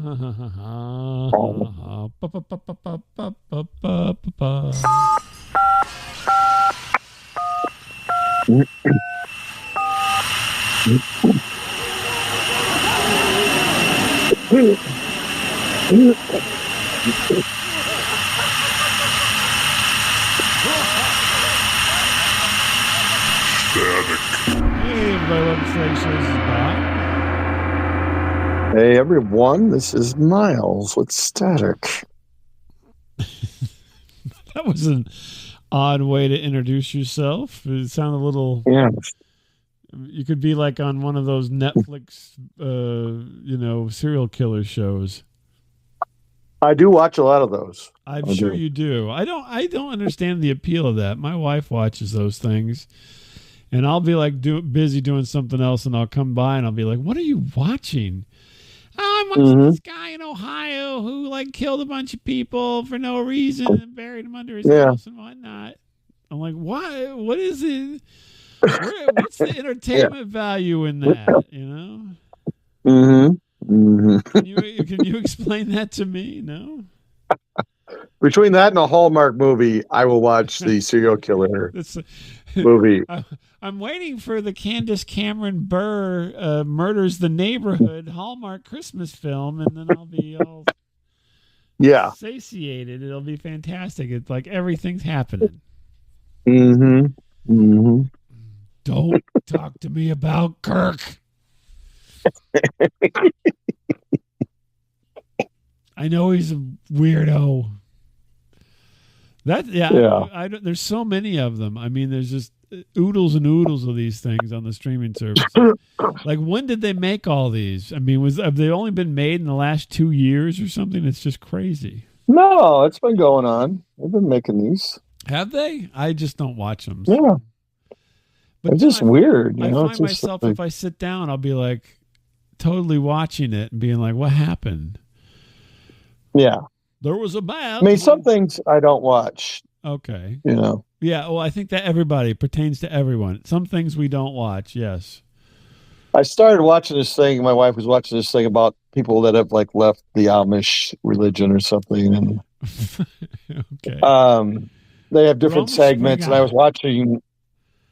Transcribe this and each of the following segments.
Hey everyone, this is Miles with Static. That was an odd way to introduce yourself. It sounded a little... Yeah. You could be like on one of those Netflix, serial killer shows. I do watch a lot of those. I'm sure you do. I don't understand the appeal of that. My wife watches those things, and I'll be like busy doing something else, and I'll come by and I'll be like, "What are you watching?" Oh, I'm watching this guy in Ohio who like killed a bunch of people for no reason and buried them under his house and whatnot. I'm like, why? What is it? What's the entertainment value in that? You know? Can you explain that to me? No. Between that and a Hallmark movie, I will watch the serial killer movie. I'm waiting for the Candace Cameron Burr Murders the Neighborhood Hallmark Christmas film, and then I'll be all satiated. It'll be fantastic. It's like everything's happening. Don't talk to me about Kirk. I know he's a weirdo. There's so many of them. I mean, there's just oodles and oodles of these things on the streaming services. Like, when did they make all these? I mean, have they only been made in the last 2 years or something? It's just crazy. No, it's been going on. They've been making these. Have they? I just don't watch them. So. Yeah. But it's just weird. I find myself, if I sit down, I'll be like totally watching it and being like, what happened? Yeah. There was a bad. I mean, some things I don't watch. Okay. You know. Yeah. Well, I think that everybody pertains to everyone. Some things we don't watch. Yes. I started watching this thing. My wife was watching this thing about people that have like left the Amish religion or something, and okay. They have different segments, and I was watching,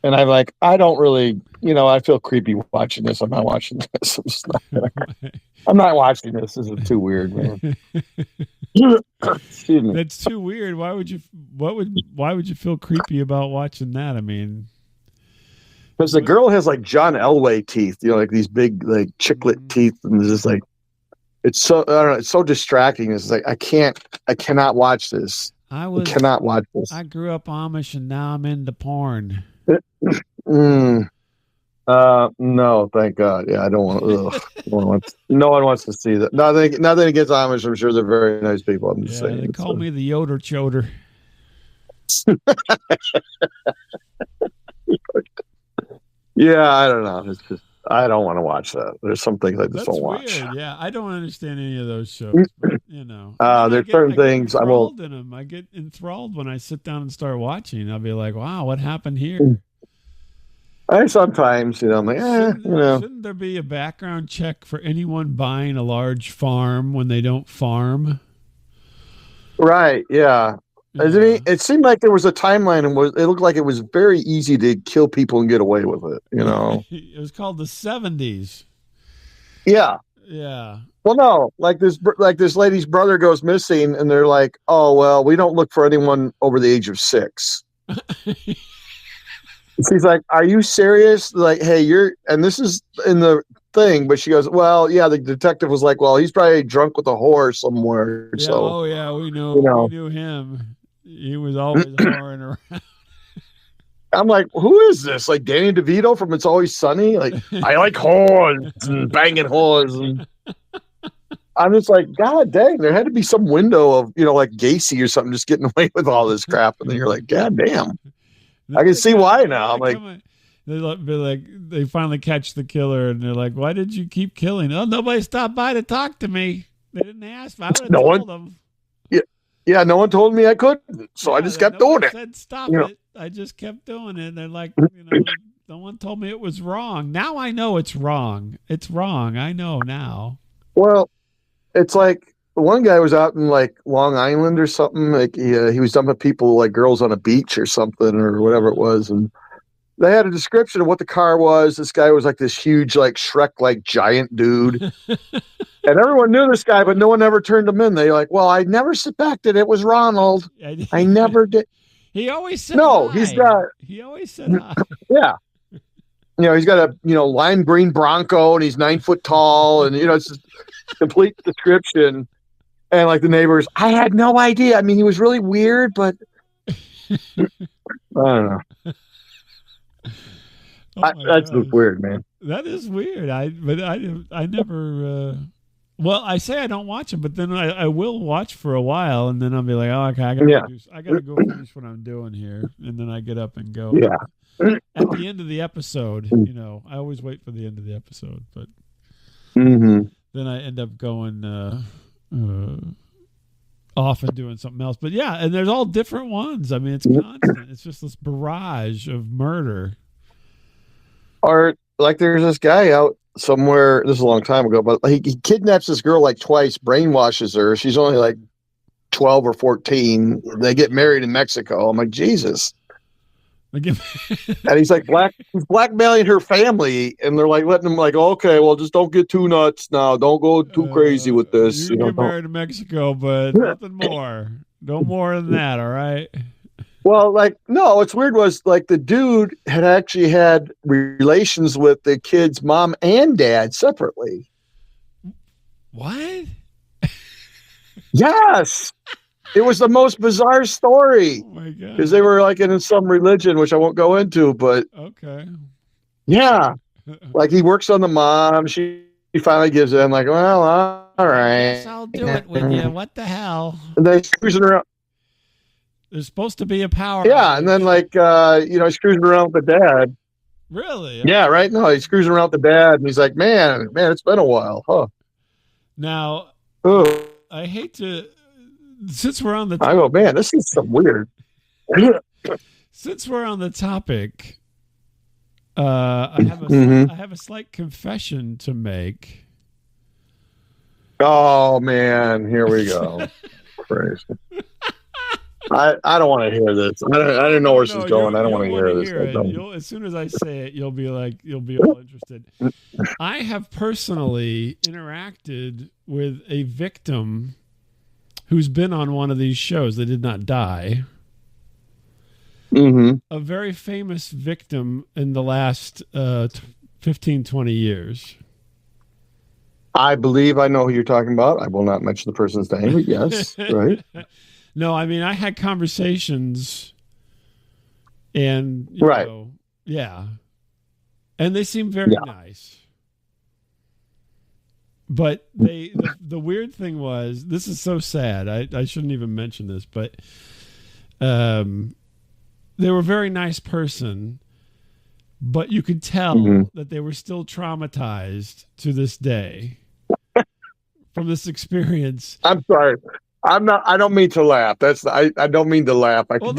and I'm like, I don't really, I feel creepy watching this. I'm not watching this. I'm not watching this. This is too weird, man. Excuse me. That's too weird. Why would you feel creepy about watching that? I mean, because the girl has like John Elway teeth, like these big like chiclet teeth, and it's just like it's so I don't know, it's so distracting. It's like I cannot watch this. I cannot watch this. I grew up Amish, and now I'm into porn. No, thank God. Yeah, I don't want. No one wants to see that. Nothing against Amish. I'm sure they're very nice people. I'm just saying. They call me the Yoder Choder. Yeah, I don't know. It's just I don't want to watch that. There's some things I just don't watch. Weird. Yeah, I don't understand any of those shows. But, there's certain things I won't. I get enthralled when I sit down and start watching. I'll be like, "Wow, what happened here?" Sometimes, I'm like, Shouldn't there be a background check for anyone buying a large farm when they don't farm? Right. Yeah. I mean, it seemed like there was a timeline, and it looked like it was very easy to kill people and get away with it. It was called the 70s. Yeah. Yeah. Well, no, like this lady's brother goes missing, and they're like, "Oh, well, we don't look for anyone over the age of 6." She's like, "Are you serious?" Like, "Hey, and this is in the thing," but she goes, "Well, yeah." The detective was like, "Well, he's probably drunk with a whore somewhere." Yeah, so, we know, we knew him. He was always whoring around. I'm like, who is this? Like Danny DeVito from It's Always Sunny? Like, I like whores and banging whores. And I'm just like, God dang, there had to be some window of, like Gacy or something just getting away with all this crap. And then you're like, God damn. I can see why now. I'm like, they finally catch the killer, and they're like, "Why did you keep killing?" "Oh, nobody stopped by to talk to me. They didn't ask. I would have told them." Yeah, no one told me I couldn't, so I just kept doing it. Said stop it. I just kept doing it. And they're like, no one told me it was wrong. Now I know it's wrong. It's wrong. I know now. Well, it's like one guy was out in like Long Island or something. Like he was dumping people like girls on a beach or something or whatever it was, and they had a description of what the car was. This guy was like this huge, like Shrek-like giant dude, and everyone knew this guy, but no one ever turned him in. They like, well, I never suspected it was Ronald. I never did. He always said no. hi. He's got. He always said hi. Yeah. He's got a lime green Bronco, and he's 9 foot tall, and it's just complete description. And like the neighbors, I had no idea. I mean, he was really weird, but I don't know. That's just weird, man. That is weird. I never. Well, I say I don't watch them, but then I will watch for a while, and then I'll be like, oh, okay, I gotta go finish what I'm doing here, and then I get up and go. Yeah. At the end of the episode, I always wait for the end of the episode, but then I end up going off and doing something else. But yeah, and there's all different ones. I mean, it's constant. It's just this barrage of murder. Or like there's this guy out somewhere, this is a long time ago, but he kidnaps this girl like twice, brainwashes her. She's only like 12 or 14. They get married in Mexico. I'm like, Jesus. And he's like he's blackmailing her family, and they're like letting him like, okay, well, just don't get too nuts now. Don't go too crazy with this. You get married in Mexico, but nothing more. No more than that, all right? Well, like, no, what's weird was like the dude had actually had relations with the kid's mom and dad separately. What? Yes. It was the most bizarre story. Oh my God. Because they were like in some religion, which I won't go into, but okay. Yeah. Like he works on the mom. She finally gives in, like, well, all right. I guess I'll do it with you. What the hell? And then he's cruising around. There's supposed to be a power. Yeah, and then like he's cruising around with the dad. Really? Yeah, right. No, he's cruising around with the dad, and he's like, man, it's been a while, huh? Now, I hate to. Since we're on the I go, man, this is some weird. Since we're on the topic, I have a slight confession to make. Oh man, here we go. Crazy. I don't want to hear this. I don't know where this is going. I don't want to hear this. As soon as I say it, you'll be all interested. I have personally interacted with a victim who's been on one of these shows that did not die. Mm-hmm. A very famous victim in the last 15, 20 years. I believe I know who you're talking about. I will not mention the person's name, but yes, right? No, I mean, I had conversations and, right. Yeah. And they seemed very nice. But the weird thing was, this is so sad. I shouldn't even mention this, but they were a very nice person, but you could tell that they were still traumatized to this day from this experience. I'm sorry. I don't mean to laugh. I don't mean to laugh. I don't.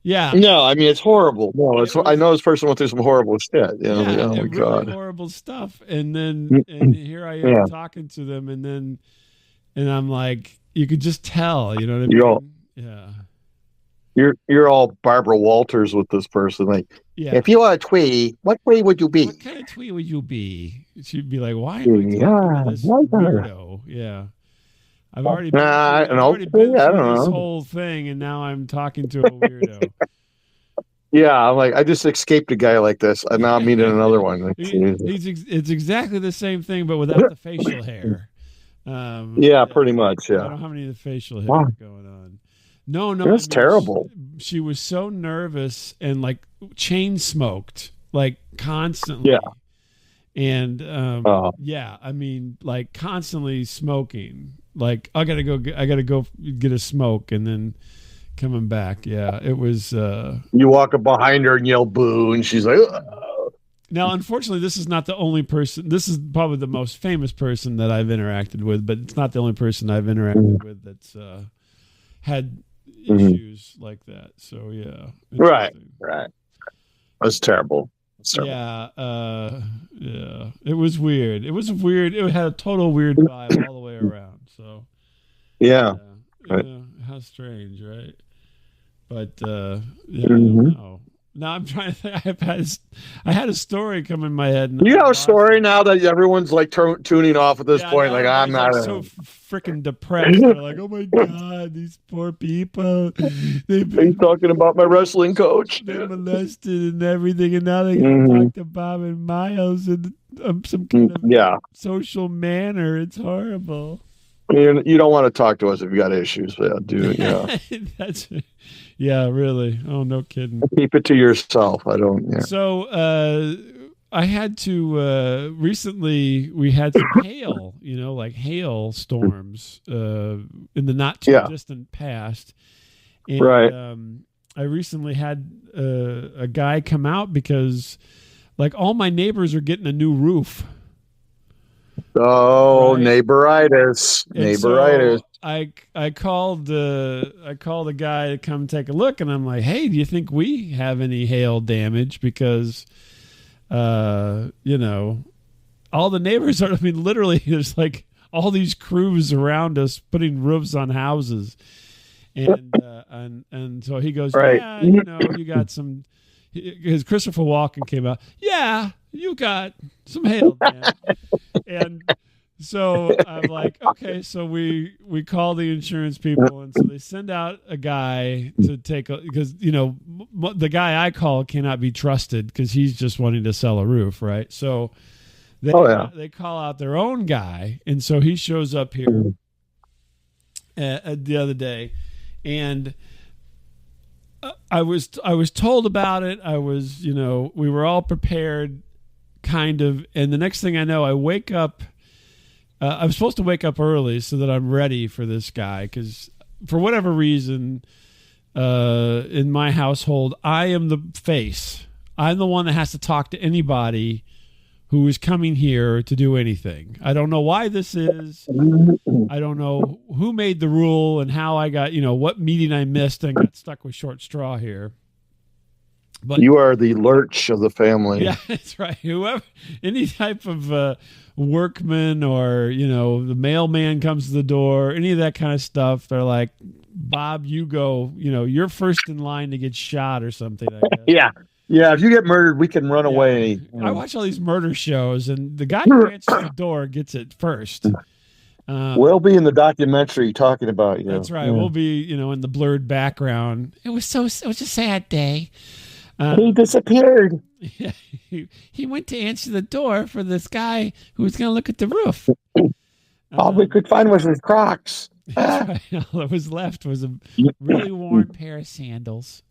Yeah. No, I mean, it's horrible. No, I know this person went through some horrible shit. Oh my God. Really horrible stuff. And then here I am talking to them, and I'm like, you could just tell, you know what I mean? Yeah. You're all Barbara Walters with this person. Like, if you are a twee, what twee would you be? What kind of twee would you be? She'd be like, why am I talking to this weirdo? Yeah. I've already been through this whole thing, and now I'm talking to a weirdo. Yeah, I'm like, I just escaped a guy like this, and now I'm meeting another one. Like, it's exactly the same thing, but without the facial hair. Pretty much. Yeah. I don't have any of the facial hair going on. No, that's terrible. She was so nervous and like chain smoked, like constantly. Yeah. And I mean, like constantly smoking. Like I gotta go get a smoke, and then coming back. Yeah, it was. You walk up behind her and yell boo, and she's like. Ugh. Now, unfortunately, this is not the only person. This is probably the most famous person that I've interacted with, but it's not the only person I've interacted with that's had issues like that. So yeah. Right. That's terrible. Yeah. It was weird. It was weird. It had a total weird vibe all the way around. So Yeah. Right. How strange, right? But I don't know. Now I'm trying to think. I had a story come in my head. You have a story now that everyone's like tuning off at this point. Like, I'm not so freaking depressed. They're like, oh my God, these poor people. They've been talking about my wrestling coach. They're molested and everything. And now they got to talk to Bob and Miles in some kind of social manner. It's horrible. You don't want to talk to us if you got issues. Dude. Yeah, really. Oh, no kidding. Keep it to yourself. I don't. Yeah. So I had to recently. We had some hail. Like hail storms in the not too distant past. And, right. I recently had a guy come out because, like, all my neighbors are getting a new roof. Oh, right? Neighboritis. So I called the guy to come take a look, and I'm like, hey, do you think we have any hail damage? Because, all the neighbors are. I mean, literally, there's like all these crews around us putting roofs on houses, and so he goes, right. Yeah, you got some. Because Christopher Walken came out, yeah, you got some hail damage. And so I'm like, okay, so we call the insurance people, and so they send out a guy to take because the guy I call cannot be trusted because he's just wanting to sell a roof, right? So they call out their own guy, and so he shows up here the other day, and I was told about it. I was, we were all prepared, kind of. And the next thing I know, I wake up. I'm supposed to wake up early so that I'm ready for this guy. Because for whatever reason, in my household, I am the face. I'm the one that has to talk to anybody who is coming here to do anything. I don't know why this is. I don't know who made the rule and how I got, what meeting I missed and got stuck with short straw here. But you are the lurch of the family. Yeah, that's right. Whoever, any type of workman or, the mailman comes to the door, any of that kind of stuff, they're like, Bob, you go, you're first in line to get shot or something, I guess. Yeah. Yeah, if you get murdered, we can run away. I watch all these murder shows, and the guy who answers the door gets it first. We'll be in the documentary talking about you. That's right. Yeah. We'll be, in the blurred background. It was a sad day. He disappeared. Yeah, he went to answer the door for this guy who was going to look at the roof. All we could find was his Crocs. Right. All that was left was a really worn pair of sandals.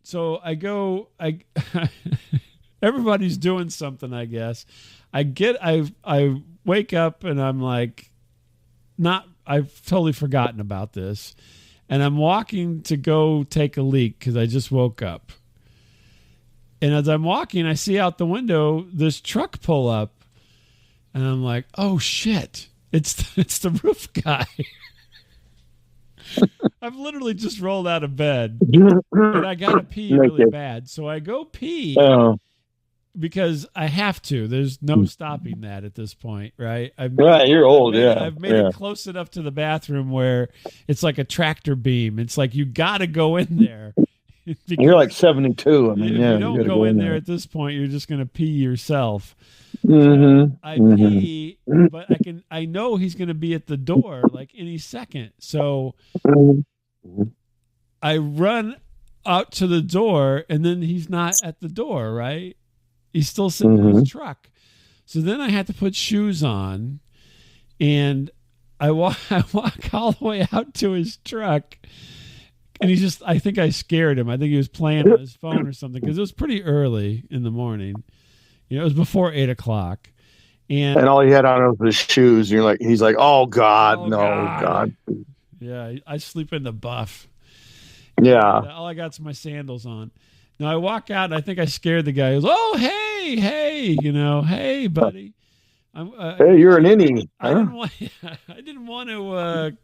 So I go, everybody's doing something, I guess. I wake up and I'm like, I've totally forgotten about this. And I'm walking to go take a leak because I just woke up. And as I'm walking, I see out the window this truck pull up. And I'm like, oh shit, it's the roof guy. I've literally just rolled out of bed and I gotta pee really bad. So I go pee because I have to. There's no stopping that at this point, right? You're old, I've made it close enough to the bathroom where it's like a tractor beam. It's like you gotta go in there. You're like 72. I mean, if you don't go in there at this point, you're just gonna pee yourself. I pee, but I know he's going to be at the door like any second. So I run out to the door and then he's not at the door, right? He's still sitting in his truck. So then I had to put shoes on and I walk all the way out to his truck. And I think I scared him. I think he was playing on his phone or something because it was pretty early in the morning. It was before 8:00, and all he had on was his shoes. And he's like, "Oh God, God." Yeah, I sleep in the buff. Yeah, and all I got's my sandals on. Now I walk out, and I think I scared the guy. He goes, "Oh, hey, hey, buddy." Hey, you're an innie. I didn't want to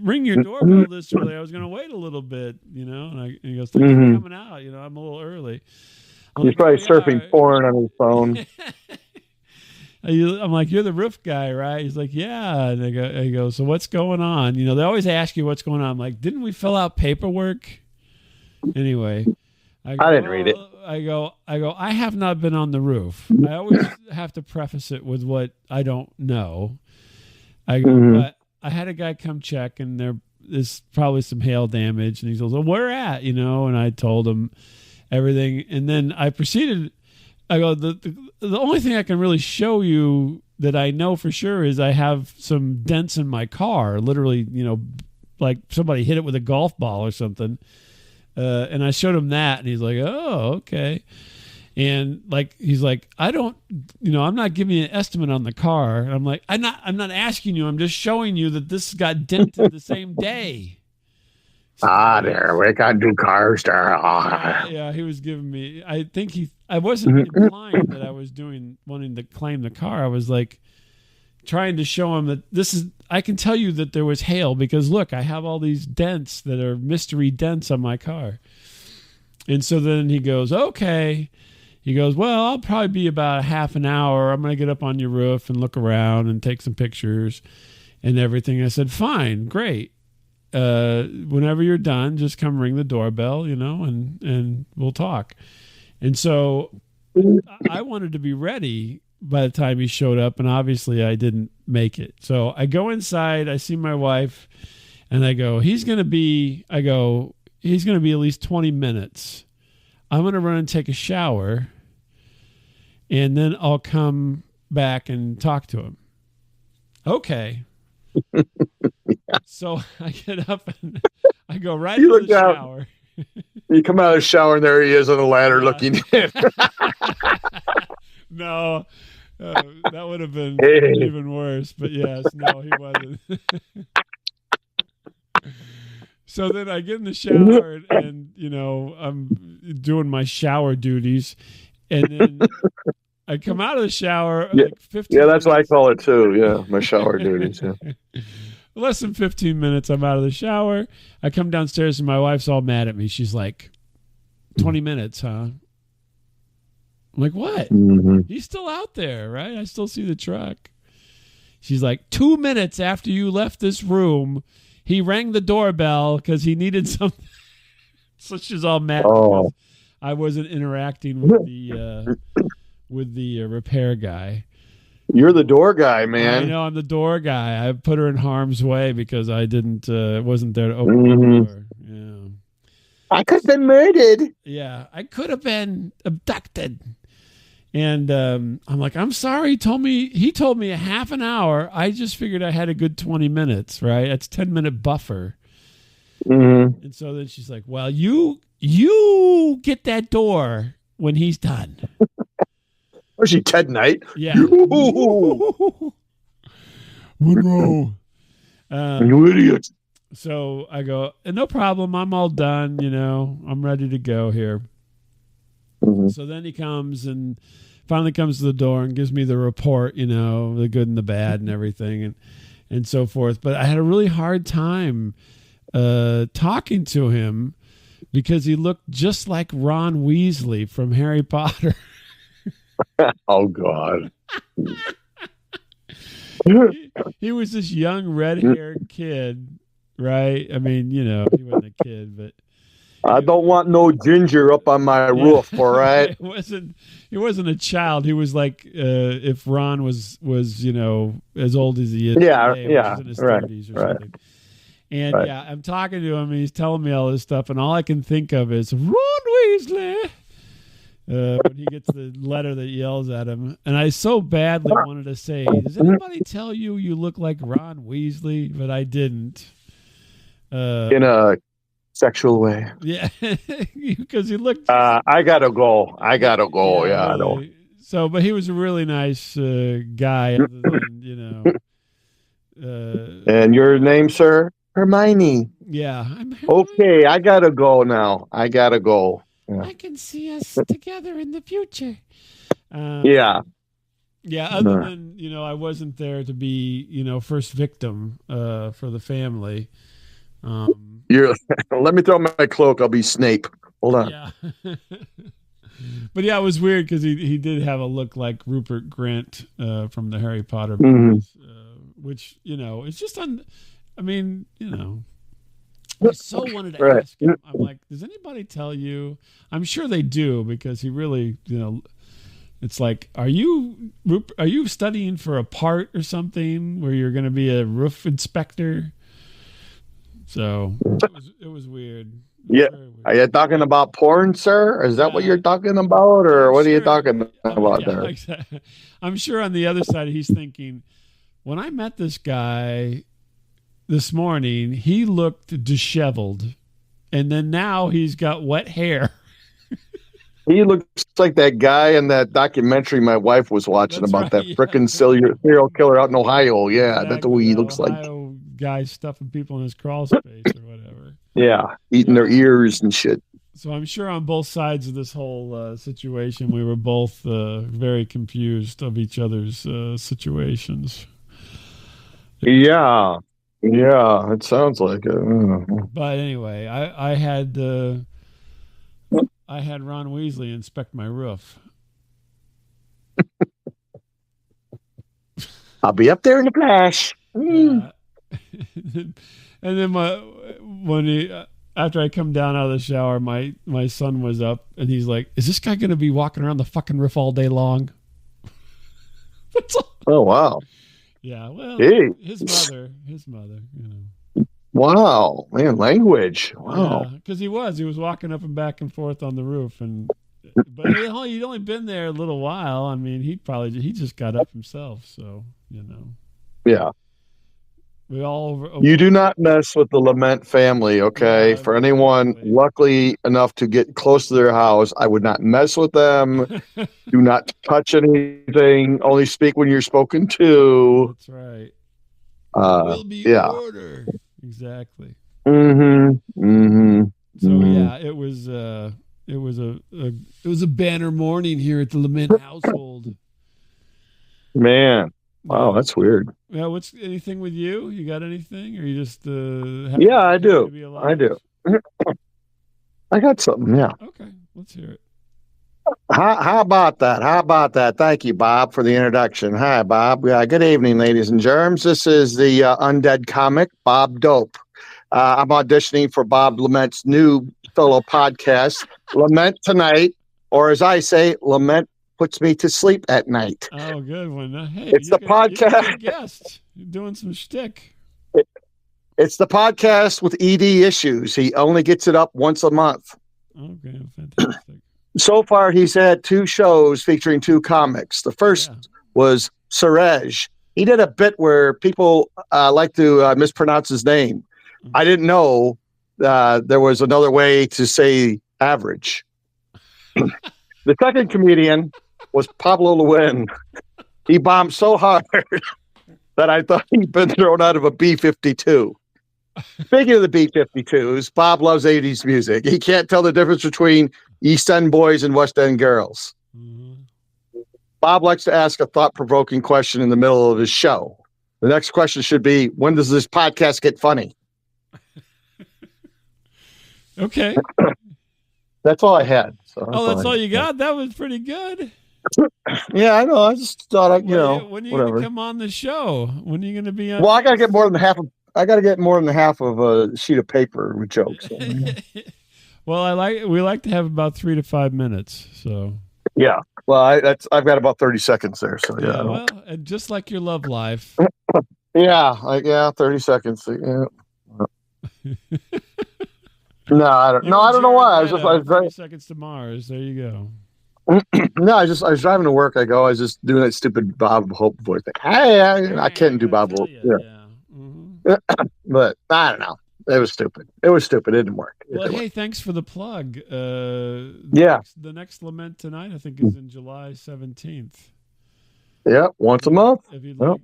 ring your doorbell this early. I was going to wait a little bit, And he goes, "Thanks for coming out. I'm a little early." I'm He's like, "Oh, probably surfing yeah." porn on his phone. I'm like, "You're the roof guy, right?" He's like, "Yeah." And I go, "So what's going on?" You know, they always ask you what's going on. I'm like, "Didn't we fill out paperwork?" Anyway, I go, I didn't read it. "Well," I have not been on the roof. I always have to preface it with what I don't know. I go, but I had a guy come check, and there is probably some hail damage. And he goes, "Well, where at?" You know, and I told him everything. And then I proceeded. I go, the only thing I can really show you that I know for sure is I have some dents in my car. Literally, you know, like somebody hit it with a golf ball or something. And I showed him that, and he's like, "Oh, okay." And like, he's like, "I don't, you know, I'm not giving you an estimate on the car." And I'm like, I'm not asking you. I'm just showing you that this got dented the same day. So, there, we got new cars there. yeah, he was giving me, I think I wasn't implying that I was wanting to claim the car. I was like trying to show him that I can tell you that there was hail because look, I have all these dents that are mystery dents on my car. And so then he goes, "Okay." He goes, "Well, I'll probably be about a half an hour. I'm going to get up on your roof and look around and take some pictures and everything." I said, "Fine, great. Whenever you're done, just come ring the doorbell, you know, and we'll talk." And so I wanted to be ready by the time he showed up, and obviously I didn't make it. So I go inside, I see my wife, and I go, he's going to be at least 20 minutes. I'm going to run and take a shower, and then I'll come back and talk to him. Okay. So I get up and I go right into the shower. You come out of the shower, and there he is on the ladder looking in. No, that would have been even worse. But yes, no, he wasn't. So then I get in the shower, and you know, I'm doing my shower duties, and then I come out of the shower. Like 15 that's minutes. what I call it too. Yeah, my shower duties. Yeah. Less than 15 minutes, I'm out of the shower. I come downstairs, and my wife's all mad at me. She's like, 20 minutes, huh? I'm like, what? He's still out there, right? I still see the truck. She's like, 2 minutes after you left this room, he rang the doorbell because he needed something. So she's all mad because I wasn't interacting with the repair guy. You're the door guy, man. I know, I'm the door guy. I put her in harm's way because I wasn't there to open the door. Yeah. I could have been murdered. Yeah, I could have been abducted. And I'm like, "I'm sorry." He told me a half an hour. I just figured I had a good 20 minutes, right? That's 10-minute buffer. And so then she's like, "Well, you get that door when he's done." Was she Ted Knight? Yeah. Monroe. You idiot. So I go, "No problem. I'm all done. You know, I'm ready to go here." So then he comes and finally comes to the door and gives me the report, you know, the good and the bad and everything and so forth. But I had a really hard time talking to him because he looked just like Ron Weasley from Harry Potter. Oh, God. He was this young red-haired kid, right? I mean, you know, he wasn't a kid, but I don't want no ginger up on my roof, all right? He wasn't a child. He was like if Ron was, you know, as old as he is today, which is in his 30s or something. And yeah, I'm talking to him and he's telling me all this stuff, and all I can think of is Ron Weasley. When he gets the letter that yells at him. And I so badly wanted to say, "Does anybody tell you look like Ron Weasley?" But I didn't. In a sexual way. Yeah, because he looked... I gotta go. Yeah, I know. So, but he was a really nice guy, other than, you know... and your name, sir? Hermione. Yeah. Okay, I gotta go now. Yeah. I can see us together in the future. Yeah. Yeah, other than, you know, I wasn't there to be, you know, first victim for the family. Let me throw my cloak. I'll be Snape. Hold on. Yeah. But yeah, it was weird because he did have a look like Rupert Grint from the Harry Potter Mhm. movies, which it's just I mean, I so wanted to Right. ask him. I'm like, does anybody tell you? I'm sure they do because he really, it's like, are you studying for a part or something where you're going to be a roof inspector? So it was weird. Yeah. Very weird. Are you talking about porn, sir? Is that what you're talking about, or what are you talking about there? Exactly. I'm sure on the other side he's thinking, when I met this guy this morning, he looked disheveled, and then now he's got wet hair. He looks like that guy in that documentary my wife was watching That's about right, that yeah. frickin' serial killer out in Ohio. Yeah, that's Exactly, what he the looks like. Ohio guy stuffing people in his crawl space or whatever. Yeah, eating their ears and shit. So I'm sure on both sides of this whole situation, we were both very confused of each other's situations. Yeah, it sounds like it. But anyway, I had Ron Weasley inspect my roof. I'll be up there in the flash. Yeah. And then after I come down out of the shower, my son was up and he's like, "Is this guy going to be walking around the fucking roof all day long?" Oh wow. Yeah, well, Hey. his mother, Wow, man, language. Wow. Yeah, because he was walking up and back and forth on the roof, but he'd only been there a little while. I mean, he just got up himself, so Yeah. We all You do not mess with the Lament family, okay? Yeah, For anyone exactly. luckily enough to get close to their house, I would not mess with them. Do not touch anything. Only speak when you're spoken to. That's right. Will be order. Exactly. Mm-hmm. So yeah, it was a banner morning here at the Lament household. Man. Wow, that's weird. Yeah, what's anything with you? You got anything, or you just Yeah, I do. I do. I got something. Yeah. Okay, let's hear it. How about that? How about that? Thank you, Bob, for the introduction. Hi, Bob. Good evening, ladies and germs. This is the undead comic, Bob Dope. I'm auditioning for Bob Lament's new solo podcast, Lament Tonight, or as I say, Lament puts me to sleep at night. Oh, good one. Hey, it's the podcast. You're a guest. You're doing some shtick. It's the podcast with ED issues. He only gets it up once a month. Okay, fantastic. So far, he's had 2 shows featuring 2 comics. The first was Surej. He did a bit where people like to mispronounce his name. I didn't know there was another way to say average. The second comedian was Pablo Lewin. He bombed so hard that I thought he'd been thrown out of a B-52. Speaking of the B-52s, Bob loves 80s music. He can't tell the difference between East End boys and West End girls. Mm-hmm. Bob likes to ask a thought-provoking question in the middle of his show. The next question should be, when does this podcast get funny? Okay. That's all I had. So that's all you got? That was pretty good. Yeah, I know. I just thought, when are you going to come on the show? When are you going to be on? Well, I got to get more than half of a sheet of paper with jokes. So, Well, we like to have about 3 to 5 minutes. So yeah. Well, I've got about 30 seconds there. So yeah. Well, and just like your love life. Yeah. 30 seconds. Yeah. No, I don't. No, I don't know why. I was 30 seconds to Mars. There you go. No, I was driving to work. I was just doing that stupid Bob Hope voice thing. Hey, I can't do Bob Hope. Yeah. Mm-hmm. But I don't know. It was stupid. It didn't work. Thanks for the plug. The next Lament Tonight, I think, is in July 17th. Yeah, once a month. If you'd like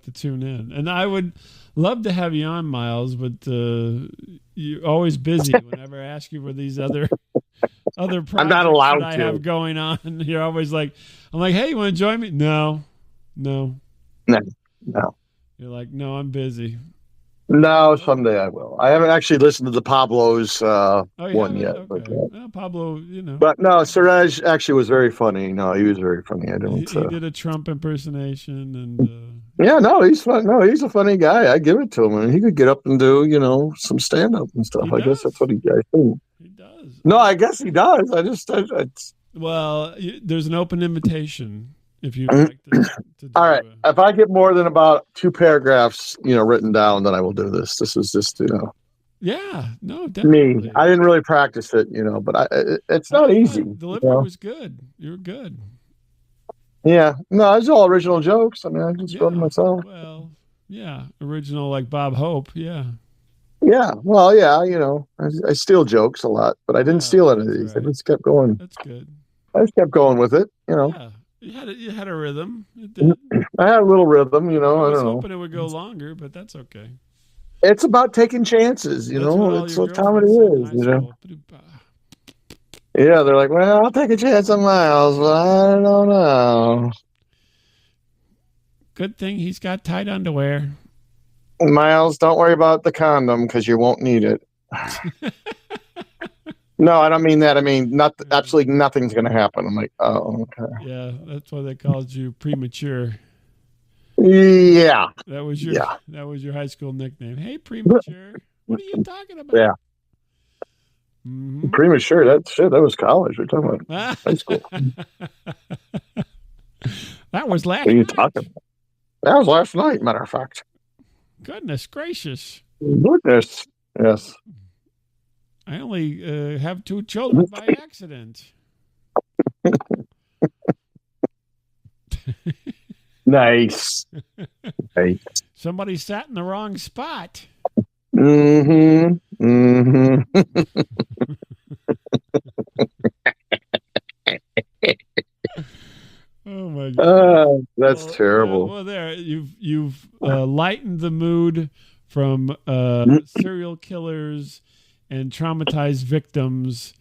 to tune in, and I would love to have you on, Miles, but you're always busy. Whenever I ask you for these other projects I'm not allowed that I to have going on, you're always like, I'm like, hey, you want to join me? No. No. You're like, no, I'm busy. No, someday I will. I haven't actually listened to the Pablo's Oh, you one haven't? yet, Okay. Well, Pablo, you know, but no, Suraj actually was very funny. No, he was very funny. I don't. he did a Trump impersonation, and Yeah, no, he's fun. No, he's a funny guy. I give it to him, and he could get up and do some stand up and stuff. he I guess that's does. what I think. He does. No, I guess he does. It's Well, there's an open invitation if you'd like to do all right. If I get more than about 2 paragraphs, written down, then I will do this. This is just, Yeah, no, me. definitely. I didn't really practice it, but it's not easy. Delivery was good. You were good. Yeah. No, it's all original jokes. I mean, I just wrote them myself. Well, yeah, original like Bob Hope. Yeah. Yeah. Well, yeah. I steal jokes a lot, but I didn't steal any of these. Right. I just kept going. That's good. I just kept going with it. Yeah, you had a rhythm. It did. I had a little rhythm. I was don't know. hoping it would go longer, but that's okay. It's about taking chances. It's what comedy is. Yeah, they're like, well, I'll take a chance on Miles, but I don't know. Good thing he's got tight underwear. Miles, don't worry about the condom because you won't need it. No, I don't mean that. I mean, absolutely nothing's going to happen. I'm like, oh, okay. Yeah, that's why they called you premature. Yeah. That was your high school nickname. Hey, premature. What are you talking about? Yeah. Mm-hmm. Premature. That was college. We're talking about high school. That was last night. What are you talking about? That was last night, matter of fact. Goodness gracious. Goodness. Yes. I only have 2 children by accident. Nice. Nice. Somebody sat in the wrong spot. Mm-hmm. Mm-hmm. Oh my God. That's terrible. Well, there you've lightened the mood from serial killers and traumatized victims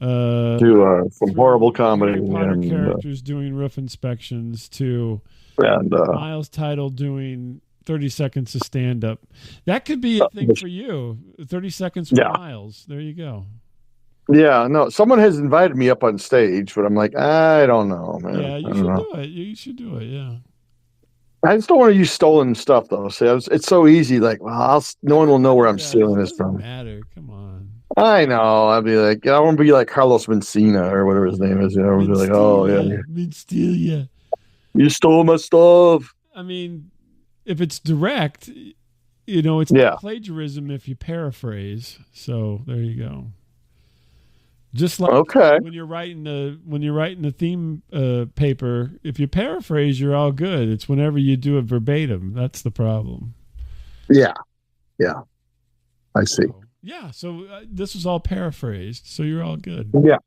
to some horrible comedy. Harry Potter characters doing roof inspections to Miles Title doing 30 seconds of stand-up. That could be a thing for you. 30 seconds with Miles. There you go. Yeah, no, someone has invited me up on stage, but I'm like, I don't know, man. Yeah, you should do it. You should do it, yeah. I just don't want to use stolen stuff, though. See, it's so easy. Like, well, no one will know where I'm stealing this from. Doesn't matter. Come on. I know. I'd be like, I want to be like Carlos Mencina or whatever his name is. Be like, oh yeah, Mencina. You stole my stuff. I mean, if it's direct, it's not plagiarism if you paraphrase. So there you go. Just like when you're writing the theme paper, if you paraphrase, you're all good. It's whenever you do it verbatim that's the problem. Yeah, I see. So this was all paraphrased, so you're all good. Yeah.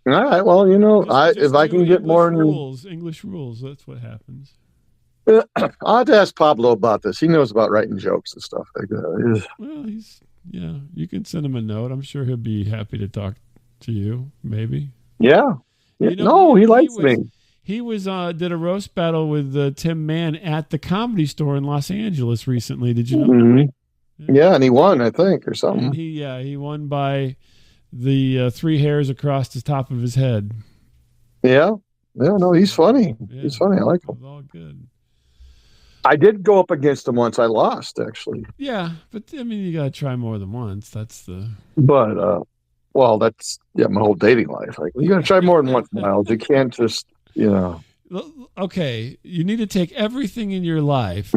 All right. Well, if I can get more English rules, that's what happens. I'll have to ask Pablo about this. He knows about writing jokes and stuff like that. Well, you can send him a note. I'm sure he'll be happy to talk to you, maybe. Yeah. He likes me. He did a roast battle with Tim Mann at the Comedy Store in Los Angeles recently. Did you know? Mm-hmm. Yeah, and he won, I think, or something. And he won by the 3 hairs across the top of his head. Yeah. Yeah, no, he's funny. Yeah. He's funny. I like him. It was all good. I did go up against him once. I lost, actually. Yeah, but I mean, you got to try more than once. That's the. But well, that's my whole dating life. Like, you got to try more than once, Miles. You can't just, Okay, you need to take everything in your life,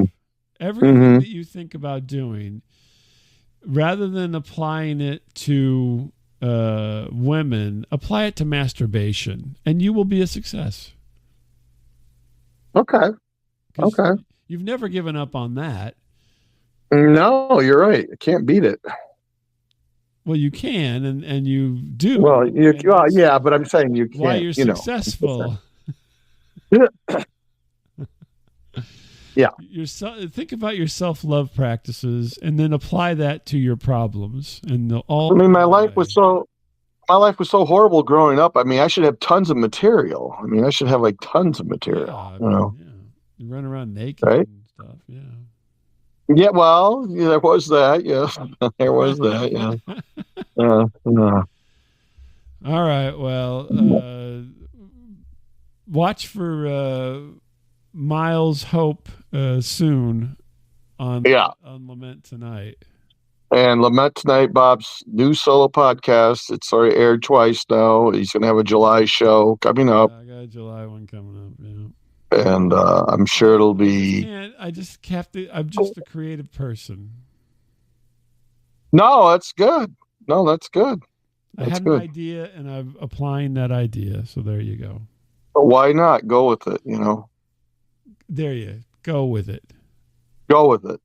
everything that you think about doing, rather than applying it to women, apply it to masturbation, and you will be a success. Okay. Okay. You've never given up on that. No, you're right. I can't beat it. Well, you can, and you do. Well, but I'm saying you can't. Why you're successful. Yeah. Think about your self-love practices, and then apply that to your problems, and my life was so horrible growing up. I mean, I should have tons of material. I mean, I should have like tons of material. Yeah, You run around naked and stuff. Yeah. Yeah, well, yeah, there was that. Yeah, there was that. Yeah, yeah. All right. Well, watch for Miles Hope soon Yeah. on Lament Tonight. And Lament Tonight, Bob's new solo podcast. It's already aired twice now. He's going to have a July show coming up, I got a July one coming up. Yeah. and I'm sure it'll be. I just have to. I'm just a creative person. No, that's good. No, that's good. I That's had an good. idea, and I'm applying that idea. So there you go. But why not go with it? There you go with it. Go with it.